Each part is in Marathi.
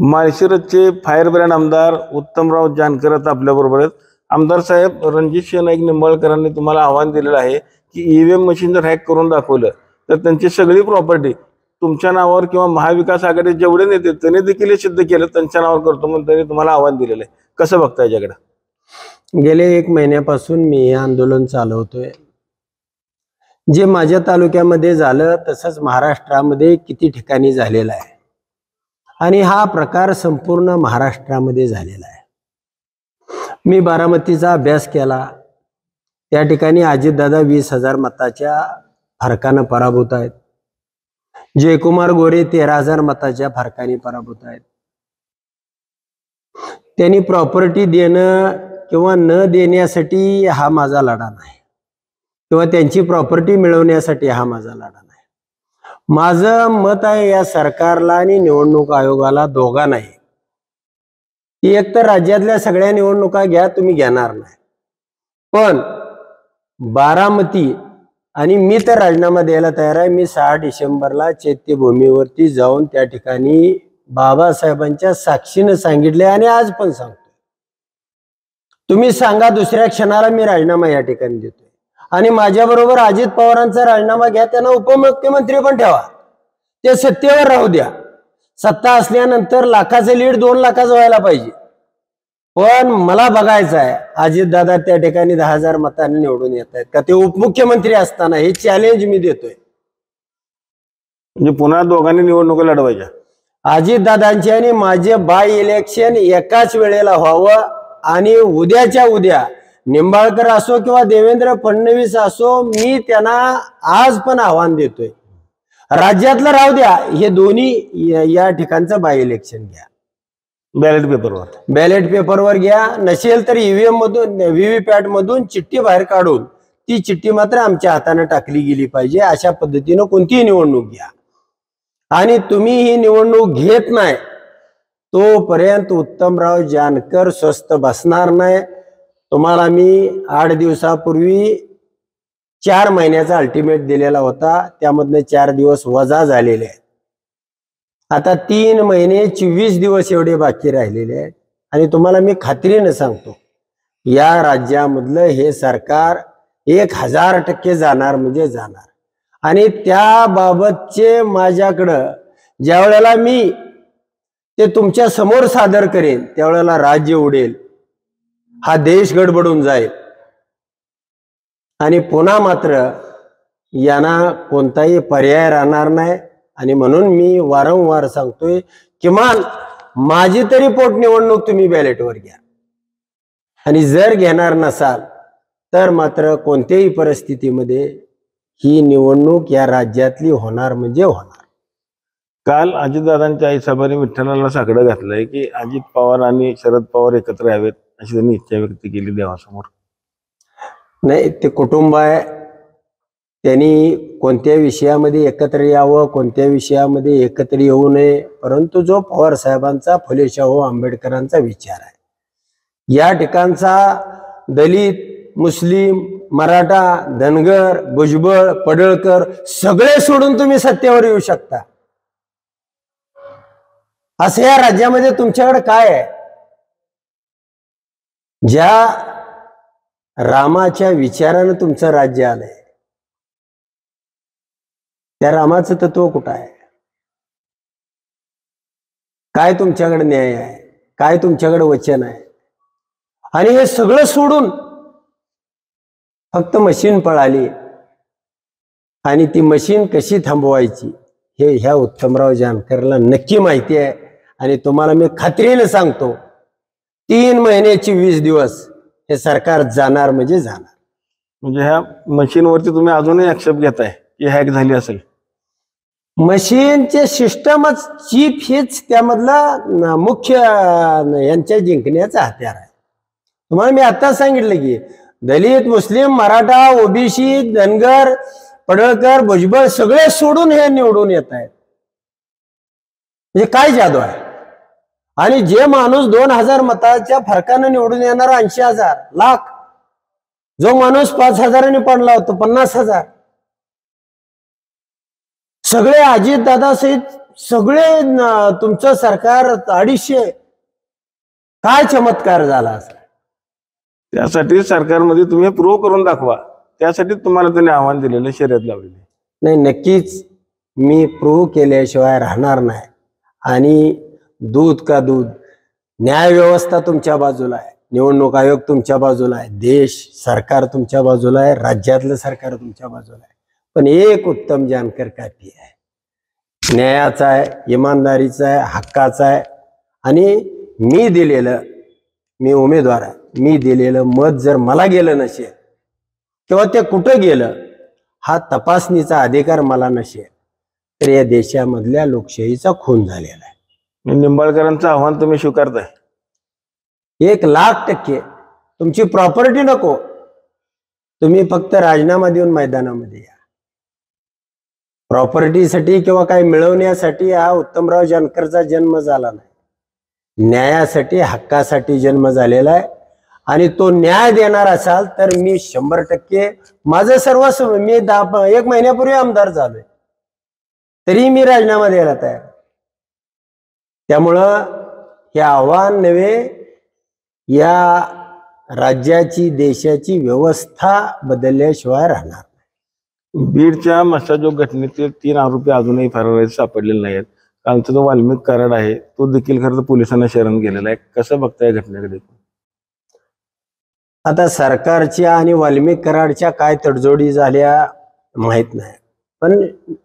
माळशिरसचे फायर ब्रँड आमदार उत्तमराव जानकर आता आपल्या बरोबर आहेत। आमदार साहेब, रणजित नाईक निंबाळकरांनी तुम्हाला आव्हान दिलेलं आहे की ईव्हीएम मशीन जर हॅक करून दाखवलं तर त्यांची सगळी प्रॉपर्टी तुमच्या नावावर किंवा महाविकास आघाडीत जेवढे नेते त्यांनी देखील सिद्ध केलं त्यांच्या नावावर करतो म्हणून त्यांनी तुम्हाला आव्हान दिलेलं आहे। कसं बघताय याच्याकडे? गेले 1 महिन्यापासून मी हे आंदोलन चालवतोय। जे माझ्या तालुक्यामध्ये झालं तसंच महाराष्ट्रामध्ये किती ठिकाणी झालेलं आहे आणि हा प्रकार संपूर्ण महाराष्ट्रामध्ये झालेला आहे। मी बारामतीचा अभ्यास केला, त्या ठिकाणी अजितदादा 20,000 मताच्या फरकानं पराभूत आहेत। जयकुमार गोरे 13,000 मताच्या फरकाने पराभूत आहेत। त्यांनी प्रॉपर्टी देणं किंवा न देण्यासाठी हा माझा लढा नाही, किंवा त्यांची प्रॉपर्टी मिळवण्यासाठी हा माझा लढा नाही। माझं मत आहे या सरकारला आणि निवडणूक आयोगाला दोघांनाही, एक तर राज्यातल्या सगळ्या निवडणुका घ्या, तुम्ही घेणार नाही, पण बारामती आणि मी तर राजीनामा द्यायला तयार आहे। मी 6 डिसेंबरला चैत्यभूमीवरती जाऊन त्या ठिकाणी बाबासाहेबांच्या साक्षीने सांगितले आणि आज पण सांगतो, तुम्ही सांगा दुसऱ्या क्षणाला मी राजीनामा या ठिकाणी देतोय आणि माझ्याबरोबर अजित पवारांचा राजीनामा घ्या, त्यांना उपमुख्यमंत्री पण ठेवा, ते सत्तेवर राहू द्या। सत्ता असल्यानंतर लाखाचं लीड 2 लाखाचं व्हायला पाहिजे, पण मला बघायचं आहे अजितदादा त्या ठिकाणी 10,000 मतांनी निवडून येत आहेत का ते उपमुख्यमंत्री असताना। हे चॅलेंज मी देतोय। म्हणजे पुन्हा दोघांनी निवडणुका लढवायच्या। अजितदादांची आणि माझे बाय इलेक्शन एकाच वेळेला व्हावं आणि उद्याच्या उद्या निंबाळकर असो किंवा देवेंद्र फडणवीस असो, मी त्यांना आज पण आव्हान देतोय, राज्यातलं राहू द्या, हे दोन्ही या ठिकाणचं बाय इलेक्शन घ्या, बॅलेट पेपरवर घ्या, नसेल तर ईव्हीएम मधून व्हीव्हीपॅट मधून चिठ्ठी बाहेर काढून ती चिठ्ठी मात्र आमच्या हाताने टाकली गेली पाहिजे। अशा पद्धतीनं कोणतीही निवडणूक घ्या आणि तुम्ही ही निवडणूक घेत नाही तोपर्यंत उत्तमराव जानकर स्वस्थ बसणार नाही। तुम्हाला मी 8 दिवसापूर्वी 4 महिन्याचा अल्टिमेट दिलेला होता, त्यामधनं 4 दिवस वजा झालेले आहेत। आता 3 महिने 24 दिवस एवढे बाकी राहिलेले आहेत आणि तुम्हाला मी खात्रीने सांगतो, या राज्यामधलं हे सरकार 1000% जाणार म्हणजे जाणार। आणि त्याबाबतचे माझ्याकडं ज्या वेळेला मी ते तुमच्या समोर सादर करेन त्यावेळेला राज्य उडेल, हा देश गडबडून जाईल आणि पुन्हा मात्र यांना कोणताही पर्याय राहणार नाही। आणि म्हणून मी वारंवार सांगतोय, किमान माझी तरी पोटनिवडणूक तुम्ही बॅलेटवर घ्या आणि जर घेणार नसाल तर मात्र कोणत्याही परिस्थितीमध्ये ही निवडणूक या राज्यातली होणार म्हणजे होणार। काल अजितदादांच्या आईसाहेबांनी विठ्ठलाला साकडं घातलंय की अजित पवार आणि शरद पवार एकत्र यावेत अशी त्यांनी इच्छा व्यक्त केली देवासमोर। नाही, ते कुटुंब आहे, त्यांनी कोणत्या विषयामध्ये एकत्र यावं, कोणत्या विषयामध्ये एकत्र येऊ नये, परंतु जो पवार साहेबांचा, फुले शाहू आंबेडकरांचा विचार आहे, या ठिकाणचा दलित, मुस्लिम, मराठा, धनगर, भुजबळ, पडळकर सगळे सोडून तुम्ही सत्तेवर येऊ शकता, असं या राज्यामध्ये तुमच्याकडे काय आहे? ज्या रामाच्या विचारानं तुमचं राज्य आलंय त्या रामाचं तत्व कुठं आहे? काय तुमच्याकडे न्याय आहे? काय तुमच्याकडे वचन आहे? आणि हे सगळं सोडून फक्त मशीन पळाली आणि ती मशीन कशी थांबवायची हे ह्या उत्तमराव जानकरला नक्की माहिती आहे। आणि तुम्हाला मी खात्रीने सांगतो, 3 महिने 24 दिवस हे सरकार जाणार म्हणजे जाणार। म्हणजे ह्या मशीनवरती तुम्ही अजूनही आक्षेप घेताय की हॅक झाली असेल? मशीनचे सिस्टमच, चीप हेच त्यामधला मुख्य यांच्या जिंकण्याचा हत्यार आहे। तुम्हाला मी आता सांगितलं की दलित, मुस्लिम, मराठा, ओबीसी, धनगर, पडळकर, भुजबळ सगळे सोडून हे निवडून येत आहेत, म्हणजे काय जादू आहे? आणि जे माणूस 2,000 मताच्या फरकानं निवडून येणार 80,000 लाख, जो माणूस 5,000 पडला होता 50,000, सगळे अजितदादा सहित सगळे तुमचं सरकार 250. काय चमत्कार झाला असा? त्यासाठी सरकारमध्ये तुम्ही प्रूव्ह करून दाखवा, त्यासाठी तुम्हाला त्यांनी आव्हान दिलेलं, शर्यत लावलेली. नाही, नक्कीच मी प्रूव्ह केल्याशिवाय राहणार नाही. आणि दूध का दूध, न्याय व्यवस्था तुमच्या बाजूला आहे, निवडणूक आयोग तुमच्या बाजूला आहे, देश सरकार तुमच्या बाजूला आहे, राज्यातलं सरकार तुमच्या बाजूला आहे. पण एक उत्तम जानकर काफी आहे, न्यायाचा आहे, इमानदारीचा आहे, हक्काचा आहे. आणि मी उमेदवार आहे, मी दिलेलं मत जर मला गेलं नसेल किंवा ते कुठं गेलं, हा तपासणीचा अधिकार मला नसेल, तर या देशामधल्या लोकशाहीचा खून झालेला आहे. निंबाळकरांचं आव्हान तुम्ही स्वीकारताय? 1,00,000% तुमची प्रॉपर्टी नको, तुम्ही फक्त राजीनामा देऊन मैदानामध्ये या. प्रॉपर्टीसाठी किंवा काही मिळवण्यासाठी हा उत्तमराव जानकरचा जन्म झाला नाही. न्यायासाठी, हक्कासाठी जन्म झालेला आहे. आणि तो न्याय देणार असाल तर मी 100% माझं सर्वस्व, मी 1 महिन्यापूर्वी आमदार झालोय, तरी मी राजीनामा द्यायला तयार. त्यामुळं हे आव्हान नव्हे, या राज्याची, देशाची व्यवस्था बदलल्याशिवाय राहणार. बीडच्या मस्साजोग घटनेतील 3 आरोपी अजूनही फरार सापडलेले नाहीत. कालचा जो वाल्मिक कराड आहे तो देखील खरं तर पोलिसांना शरण गेलेला आहे. कसं बघताय घटनेकडे? आता सरकारच्या आणि वाल्मिक कराडच्या काय तडजोडी झाल्या माहित नाही, पण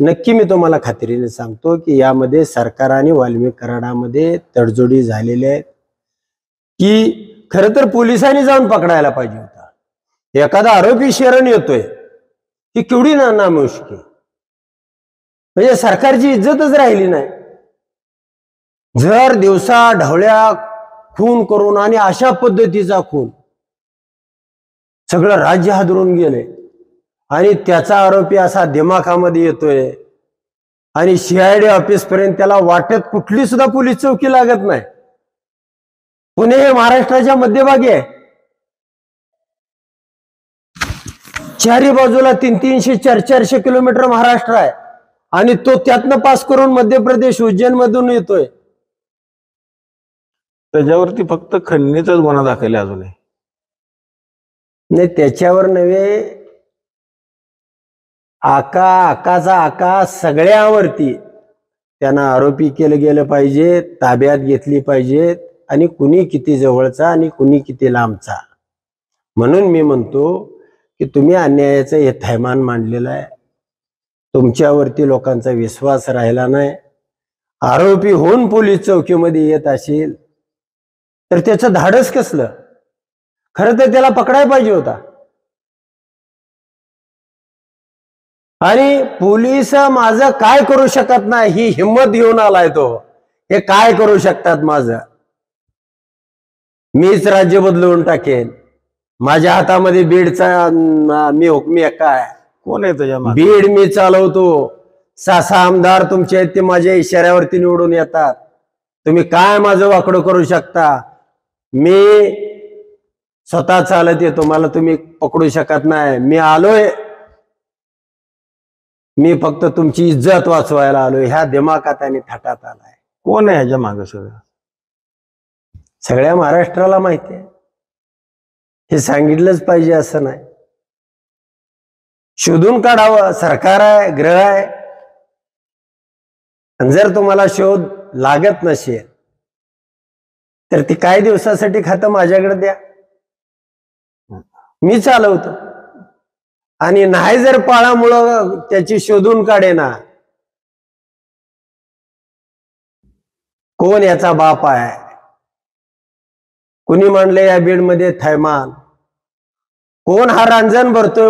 नक्की मी तुम्हाला खात्रीने सांगतो की यामध्ये सरकार आणि वाल्मिक कराडामध्ये तडजोडी झालेल्या आहेत, की खरं तर पोलिसांनी जाऊन पकडायला पाहिजे होता. एखादा आरोपी शरण येतोय ही केवढी नामुष्की, म्हणजे सरकारची इज्जतच राहिली नाही. जर दिवसा ढवळ्या खून करून, आणि अशा पद्धतीचा खून, सगळं राज्य हादरून गेले, आणि त्याचा आरोपी असा दिमाखामध्ये येतोय, आणि CID ऑफिस पर्यंत त्याला वाटत कुठली सुद्धा पोलीस चौकी लागत नाही. पुणे हे महाराष्ट्राच्या मध्यभागी आहे, चारी बाजूला 300-300, 400-400 किलोमीटर महाराष्ट्र आहे, आणि तो त्यातनं पास करून मध्य प्रदेश, उज्जैन मधून येतोय. त्याच्यावरती फक्त खंडणीचाच गुन्हा दाखल आहे अजूनही. नाही, त्याच्यावर नव्हे, आकाचा आका सगळ्यावरती त्यांना आरोपी केलं गेलं पाहिजे, ताब्यात घेतली पाहिजेत, आणि कुणी किती जवळचा आणि कुणी किती लांबचा. म्हणून मी म्हणतो की तुम्ही अन्यायाचं हे थैमान मांडलेलं आहे, तुमच्यावरती लोकांचा विश्वास राहिला नाही. आरोपी होऊन पोलीस चौकीमध्ये येत असेल तर त्याचं धाडस कसलं? खरं तर त्याला पकडायला पाहिजे होता. आणि पोलीस माझं काय करू शकत नाही ही हिंमत घेऊन आलाय तो. हे काय करू शकतात माझं? मीच राज्य बदलवून टाकेन, माझ्या हातामध्ये बीडचा मी हुकमी काय, कोण आहे त्याच्या मागे? बीड मी चालवतो. 6 आमदार तुमचे आहेत ते माझ्या इशाऱ्यावरती निवडून येतात. तुम्ही काय माझं वाकडं करू शकता? मी स्वतः चालत येतो, मला तुम्ही पकडू शकत नाही. मी आलोय, मी फक्त तुमची इज्जत वाचवायला आलोय, ह्या दिमागात आणि थाटात आलाय. कोण आहे ह्याच्या मागे? सगळ्या महाराष्ट्राला माहिती आहे. हे सांगितलंच पाहिजे असं नाही, शोधून काढावं. सरकार आहे, ग्रह आहे. आणि जर तुम्हाला शोध लागत नसेल तर ती काही दिवसासाठी खातं माझ्याकडे द्या, मी चालवतो. आणि नाही जर पाळामुळं त्याची शोधून काढेना, कोण याचा बाप आहे? कुणी म्हणले या बीडमध्ये थैमान? कोण हा रांजण भरतोय?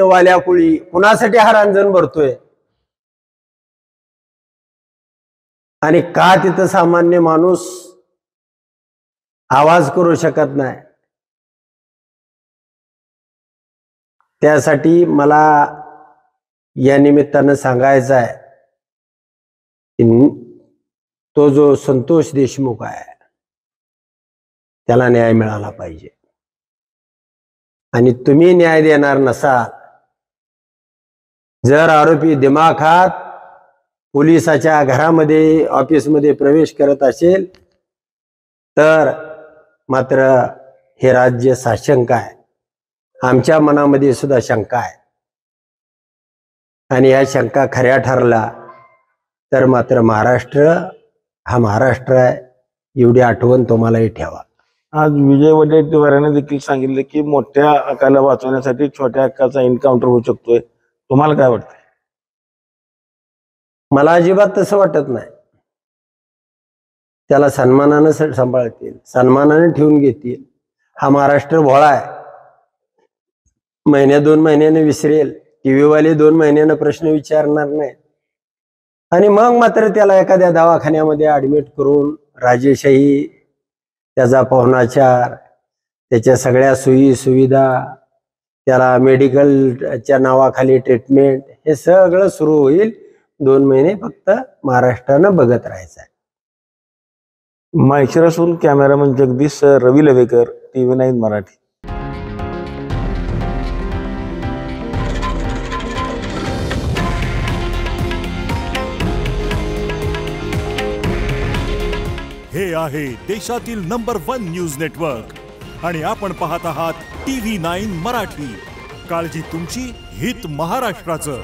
वाल्या कुळी कुणासाठी हा रांजण भरतोय? आणि का तिथं सामान्य माणूस आवाज करू शकत नाही? त्यासाठी मला या निमित्तानं सांगायचं आहे की तो जो संतोष देशमुख आहे त्याला न्याय मिळाला पाहिजे. आणि तुम्ही न्याय देणार नसाल, जर आरोपी दिमाखात पोलिसाच्या घरामध्ये ऑफिसमध्ये प्रवेश करत असेल तर मात्र हे राज्य साशंक आहे. आमच्या मनामध्ये सुद्धा शंका आहे आणि या शंका खऱ्या ठरला तर मात्र महाराष्ट्र हा महाराष्ट्र आहे एवढी आठवण तुम्हालाही ठेवा. आज विजय वडेट्टीवार यांनी देखील सांगितले की मोठ्या हक्काला वाचवण्यासाठी छोट्या हक्काचा एन्काउंटर होऊ शकतोय. तुम्हाला काय वाटतं? मला अजिबात तसं वाटत नाही. त्याला सन्मानानं सांभाळतील, सन्मानाने ठेवून घेतील. हा महाराष्ट्र भोळा आहे. महिन्या 2 महिन्याने विसरेल. टीव्ही वाले 2 महिन्यानं प्रश्न विचारणार नाही आणि मग मात्र त्याला एखाद्या दवाखान्यामध्ये ऍडमिट करून राजेशाही, त्याचा पाहुणाचार, त्याच्या सगळ्या सोयी सुविधा, त्याला मेडिकलच्या नावाखाली ट्रीटमेंट, हे सगळं सुरू होईल. 2 महिने फक्त महाराष्ट्रानं बघत राहायचं आहे. माहेश्वरातून कॅमेरामन जगदीश रवी लवेकर, TV9 मराठी. हे आहे देशातील नंबर 1 न्यूज नेटवर्क आणि आपण पाहत आहात TV9 मराठी. काळजी तुमची, हित महाराष्ट्राचं.